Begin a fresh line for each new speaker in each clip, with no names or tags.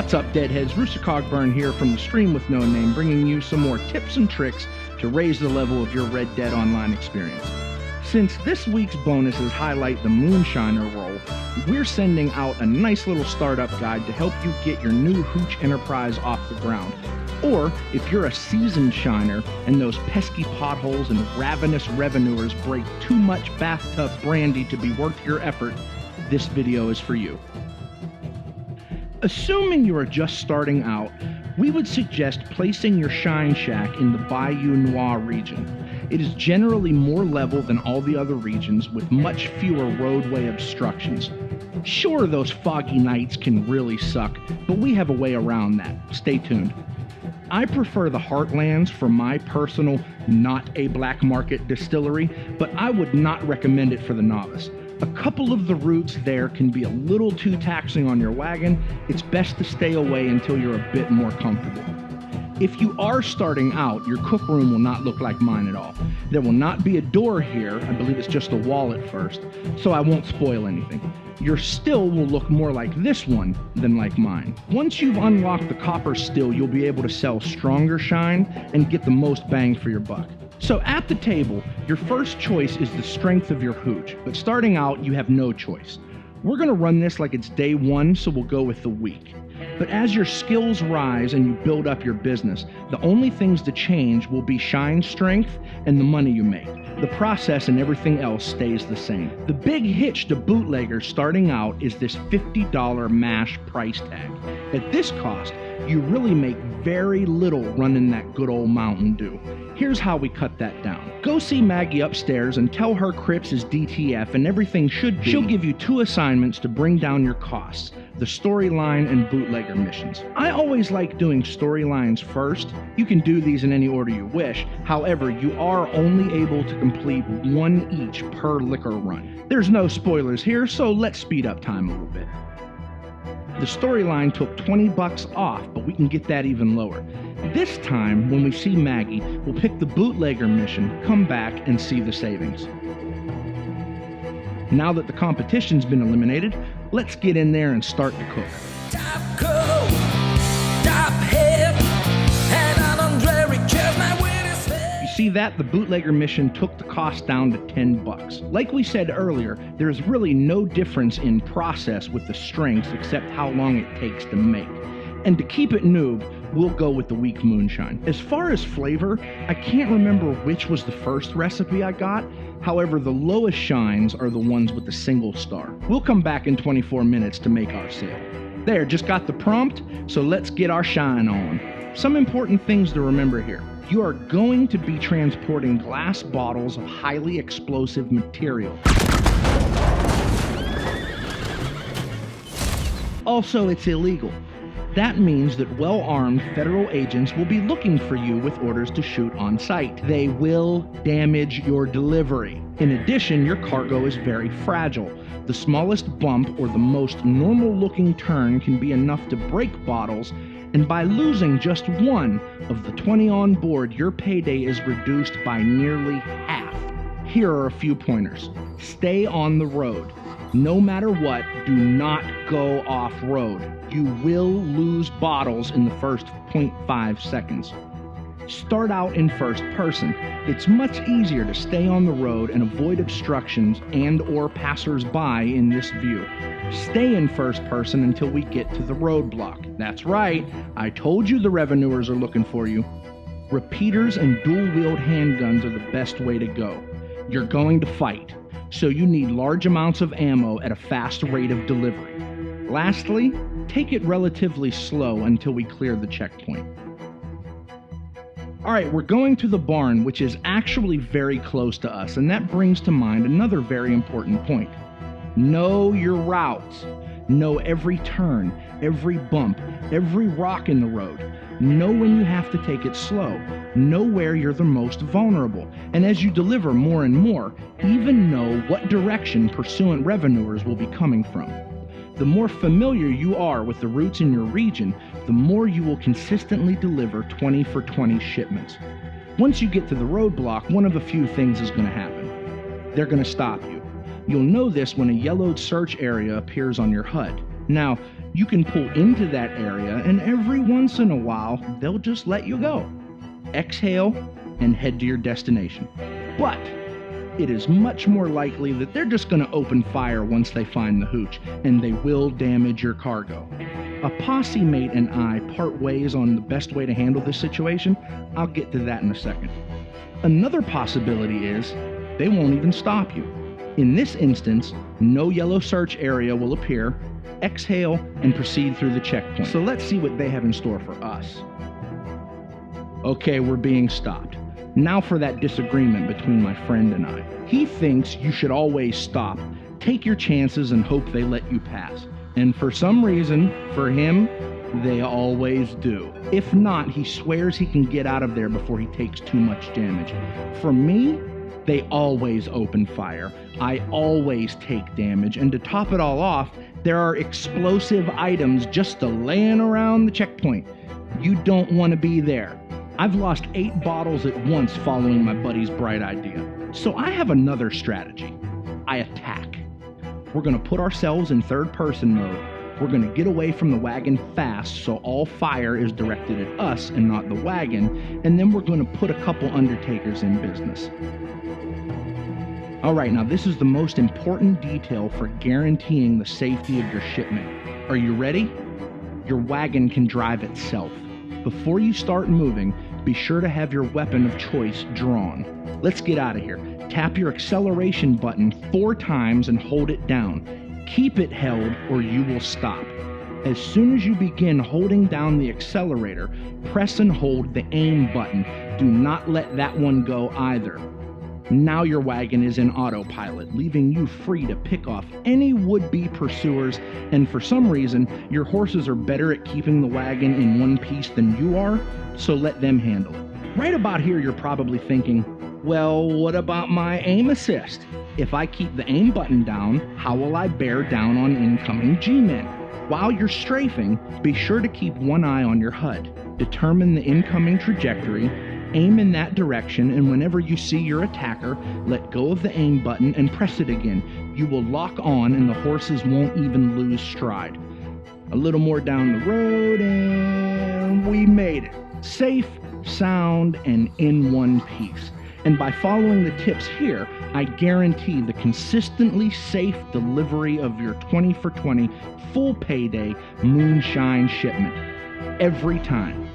What's up, Deadheads? Rooster Cogbern here from the Stream with No Name, bringing you some more tips and tricks to raise the level of your Red Dead Online experience. Since this week's bonuses highlight the Moonshiner role, we're sending out a nice little startup guide to help you get your new Hooch enterprise off the ground. Or, if you're a seasoned shiner and those pesky potholes and ravenous revenuers break too much bathtub brandy to be worth your effort, this video is for you. Assuming you are just starting out, we would suggest placing your shine shack in the Bayou Noir region. It is generally more level than all the other regions with much fewer roadway obstructions. Sure, those foggy nights can really suck, but we have a way around that. Stay tuned. I prefer the Heartlands for my personal, not a black market distillery, but I would not recommend it for the novice. A couple of the routes there can be a little too taxing on your wagon. It's best to stay away until you're a bit more comfortable. If you are starting out, your cook room will not look like mine at all. There will not be a door here. I believe it's just a wall at first, so I won't spoil anything. Your still will look more like this one than like mine. Once you've unlocked the copper still, you'll be able to sell stronger shine and get the most bang for your buck. So at the table, your first choice is the strength of your hooch, but starting out, you have no choice. We're gonna run this like it's day one, so we'll go with the week. But as your skills rise and you build up your business, the only things to change will be shine strength and the money you make. The process and everything else stays the same. The big hitch to bootleggers starting out is this $50 mash price tag. At this cost, you really make very little running that good old Mountain Dew. Here's how we cut that down. Go see Maggie upstairs and tell her Crips is DTF and everything should be. She'll give you 2 assignments to bring down your costs, the storyline and bootlegger missions. I always like doing storylines first. You can do these in any order you wish. However, you are only able to complete 1 each per liquor run. There's no spoilers here, so let's speed up time a little bit. The storyline took $20 off, but we can get that even lower. This time, when we see Maggie, we'll pick the bootlegger mission, come back, and see the savings. Now that the competition's been eliminated, let's get in there and start to cook.
Top coat, top head, and
See that? The bootlegger mission took the cost down to $10. Like we said earlier, there's really no difference in process with the strengths except how long it takes to make. And to keep it noob, we'll go with the weak moonshine. As far as flavor, I can't remember which was the first recipe I got. However, the lowest shines are the ones with the single star. We'll come back in 24 minutes to make our sale. There, just got the prompt, so let's get our shine on. Some important things to remember here. You are going to be transporting glass bottles of highly explosive material. Also, it's illegal. That means that well-armed federal agents will be looking for you with orders to shoot on sight. They will damage your delivery. In addition, your cargo is very fragile. The smallest bump or the most normal-looking turn can be enough to break bottles, and by losing just one of the 20 on board, your payday is reduced by nearly half. Here are a few pointers. Stay on the road. No matter what, do not go off-road. You will lose bottles in the first 0.5 seconds. Start out in first person. It's much easier to stay on the road and avoid obstructions and/or passers-by in this view. Stay in first person until we get to the roadblock. That's right, I told you the revenuers are looking for you. Repeaters and dual-wield handguns are the best way to go. You're going to fight, so you need large amounts of ammo at a fast rate of delivery. Lastly, take it relatively slow until we clear the checkpoint. Alright, we're going to the barn, which is actually very close to us, and that brings to mind another very important point. Know your routes. Know every turn, every bump, every rock in the road. Know when you have to take it slow. Know where you're the most vulnerable. And as you deliver more and more, even know what direction pursuant revenuers will be coming from. The more familiar you are with the routes in your region, the more you will consistently deliver 20 for 20 shipments. Once you get to the roadblock, one of a few things is going to happen. They're going to stop you. You'll know this when a yellowed search area appears on your HUD. Now, You can pull into that area, and every once in a while, they'll just let you go. Exhale and head to your destination. But it is much more likely that they're just going to open fire once they find the hooch, and they will damage your cargo. A posse mate and I part ways on the best way to handle this situation. I'll get to that in a second. Another possibility is they won't even stop you. In this instance, no yellow search area will appear. Exhale and proceed through the checkpoint. So let's see what they have in store for us. Okay, we're being stopped. Now for that disagreement between my friend and I. He thinks you should always stop, take your chances, and hope they let you pass. And for some reason, for him, they always do. If not, he swears he can get out of there before he takes too much damage. For me, they always open fire. I always take damage. And to top it all off, there are explosive items just laying around the checkpoint. You don't want to be there. I've lost 8 bottles at once following my buddy's bright idea. So I have another strategy. I attack. We're going to put ourselves in third-person mode. We're going to get away from the wagon fast so all fire is directed at us and not the wagon, and then we're going to put a couple undertakers in business. Alright, now this is the most important detail for guaranteeing the safety of your shipment. Are you ready? Your wagon can drive itself. Before you start moving, be sure to have your weapon of choice drawn. Let's get out of here. Tap your acceleration button 4 times and hold it down. Keep it held or you will stop. As soon as you begin holding down the accelerator, press and hold the aim button. Do not let that one go either. Now your wagon is in autopilot, leaving you free to pick off any would-be pursuers, and for some reason, your horses are better at keeping the wagon in one piece than you are, so let them handle it. Right about here, you're probably thinking, well, what about my aim assist? If I keep the aim button down, how will I bear down on incoming G-men? While you're strafing, be sure to keep one eye on your HUD. Determine the incoming trajectory, aim in that direction, and whenever you see your attacker, let go of the aim button and press it again. You will lock on and the horses won't even lose stride. A little more down the road and we made it. Safe, sound, and in one piece. And by following the tips here, I guarantee the consistently safe delivery of your 20 for 20 full payday moonshine shipment. Every time.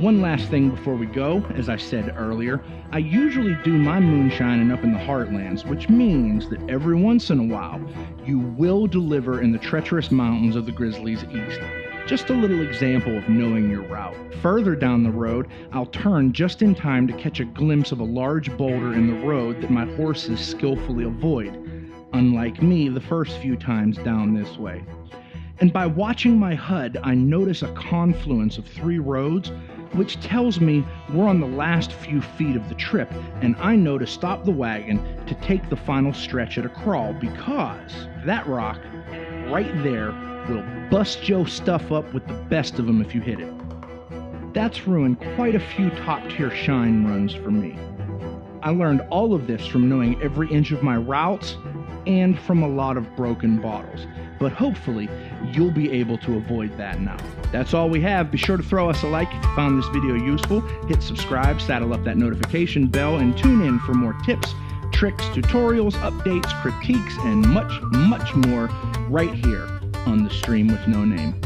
One last thing before we go, as I said earlier, I usually do my moonshining up in the heartlands, which means that every once in a while, you will deliver in the treacherous mountains of the Grizzlies East. Just a little example of knowing your route. Further down the road, I'll turn just in time to catch a glimpse of a large boulder in the road that my horses skillfully avoid, unlike me the first few times down this way. And by watching my HUD, I notice a confluence of 3 roads, which tells me we're on the last few feet of the trip, and I know to stop the wagon to take the final stretch at a crawl, because that rock right there will bust your stuff up with the best of them if you hit it. That's ruined quite a few top-tier shine runs for me. I learned all of this from knowing every inch of my routes and from a lot of broken bottles, but hopefully you'll be able to avoid that now. That's all we have. Be sure to throw us a like if you found this video useful, hit subscribe, saddle up that notification bell, and tune in for more tips, tricks, tutorials, updates, critiques, and much, much more right here on The Stream with No Name.